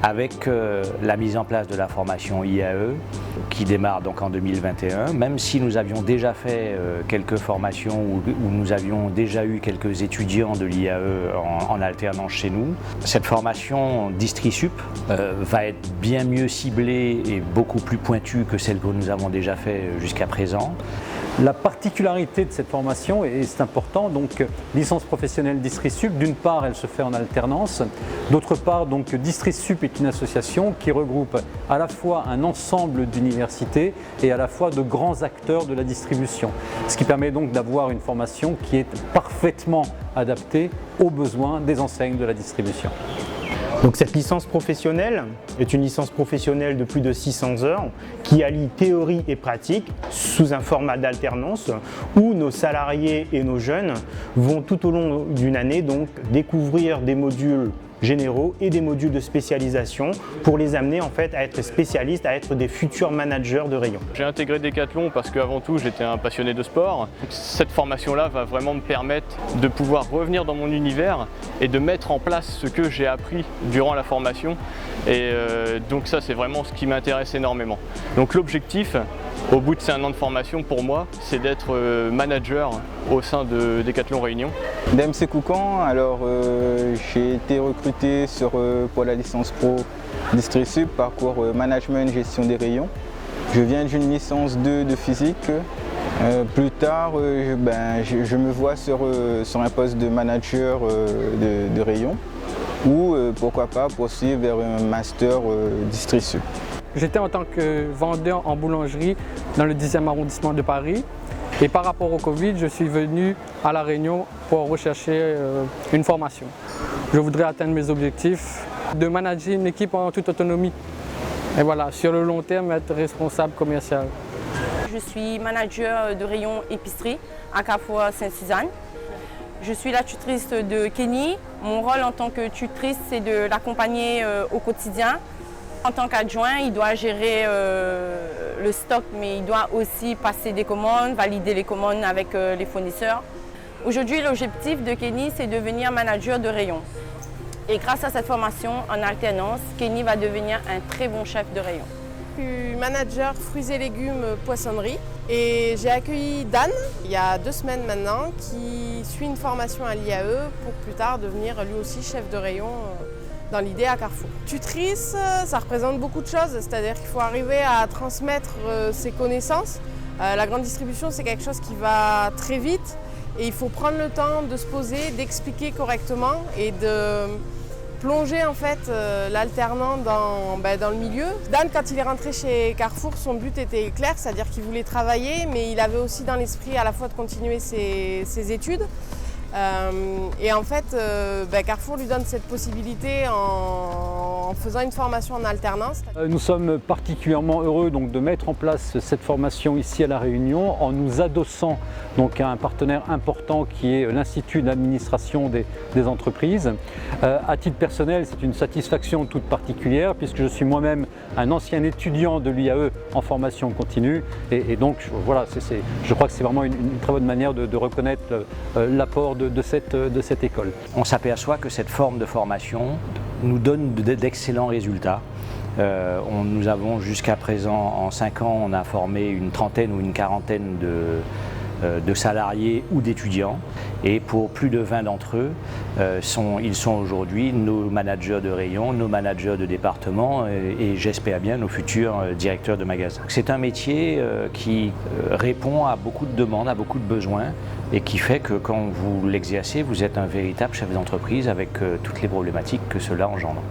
avec la mise en place de la formation IAE qui démarre donc en 2021. Même si nous avions déjà fait quelques formations où nous avions déjà eu quelques étudiants de l'IAE en alternance chez nous, cette formation DistriSup va être bien mieux ciblée et beaucoup plus pointue que celle que nous avons déjà fait jusqu'à présent. La particularité de cette formation, et c'est important, donc licence professionnelle DistriSup, d'une part elle se fait en alternance, d'autre part donc DistriSup est une association qui regroupe à la fois un ensemble d'universités et à la fois de grands acteurs de la distribution. Ce qui permet donc d'avoir une formation qui est parfaitement adaptée aux besoins des enseignes de la distribution. Donc cette licence professionnelle est une licence professionnelle de plus de 600 heures qui allie théorie et pratique sous un format d'alternance où nos salariés et nos jeunes vont tout au long d'une année donc découvrir des modules généraux et des modules de spécialisation pour les amener en fait à être spécialistes, à être des futurs managers de rayon. J'ai intégré Decathlon parce qu'avant tout j'étais un passionné de sport. Cette formation-là va vraiment me permettre de pouvoir revenir dans mon univers et de mettre en place ce que j'ai appris durant la formation. Et donc ça c'est vraiment ce qui m'intéresse énormément. Donc l'objectif, au bout de ces 1 an de formation pour moi, c'est d'être manager au sein de Decathlon Réunion. DMC Koukan, alors j'ai été recruté pour la licence pro DistriSup, parcours management gestion des rayons. Je viens d'une licence 2 de physique. Plus tard, je me vois sur un poste de manager de rayon ou pourquoi pas poursuivre vers un master DistriSup. J'étais en tant que vendeur en boulangerie dans le 10e arrondissement de Paris. Et par rapport au Covid, je suis venu à La Réunion pour rechercher une formation. Je voudrais atteindre mes objectifs, de manager une équipe en toute autonomie. Et voilà, sur le long terme, être responsable commercial. Je suis manager de rayon épicerie à Carrefour Sainte-Suzanne. Je suis la tutrice de Kenny. Mon rôle en tant que tutrice, c'est de l'accompagner au quotidien. En tant qu'adjoint, il doit gérer le stock, mais il doit aussi passer des commandes, valider les commandes avec les fournisseurs. Aujourd'hui, l'objectif de Kenny, c'est de devenir manager de rayon. Et grâce à cette formation en alternance, Kenny va devenir un très bon chef de rayon. Je suis manager fruits et légumes poissonnerie et j'ai accueilli Dan, il y a 2 semaines maintenant, qui suit une formation à l'IAE pour plus tard devenir lui aussi chef de rayon dans l'idée à Carrefour. Tutrice, ça représente beaucoup de choses, c'est-à-dire qu'il faut arriver à transmettre ses connaissances. La grande distribution, c'est quelque chose qui va très vite et il faut prendre le temps de se poser, d'expliquer correctement et de plonger en fait l'alternant dans le milieu. Dan, quand il est rentré chez Carrefour, son but était clair, c'est-à-dire qu'il voulait travailler, mais il avait aussi dans l'esprit à la fois de continuer ses études. Et en fait, Carrefour lui donne cette possibilité en faisant une formation en alternance. Nous sommes particulièrement heureux donc, de mettre en place cette formation ici à La Réunion en nous adossant donc, à un partenaire important qui est l'Institut d'administration des entreprises. À titre personnel, c'est une satisfaction toute particulière puisque je suis moi-même un ancien étudiant de l'IAE en formation continue et donc voilà, je crois que c'est vraiment une très bonne manière de reconnaître l'apport de cette école. On s'aperçoit que cette forme de formation nous donne d'excellents résultats. Nous avons jusqu'à présent, en 5 ans, on a formé une trentaine ou une quarantaine de salariés ou d'étudiants et pour plus de 20 d'entre eux, ils sont aujourd'hui nos managers de rayon, nos managers de département et j'espère bien nos futurs directeurs de magasins. C'est un métier qui répond à beaucoup de demandes, à beaucoup de besoins et qui fait que quand vous l'exercez, vous êtes un véritable chef d'entreprise avec toutes les problématiques que cela engendre.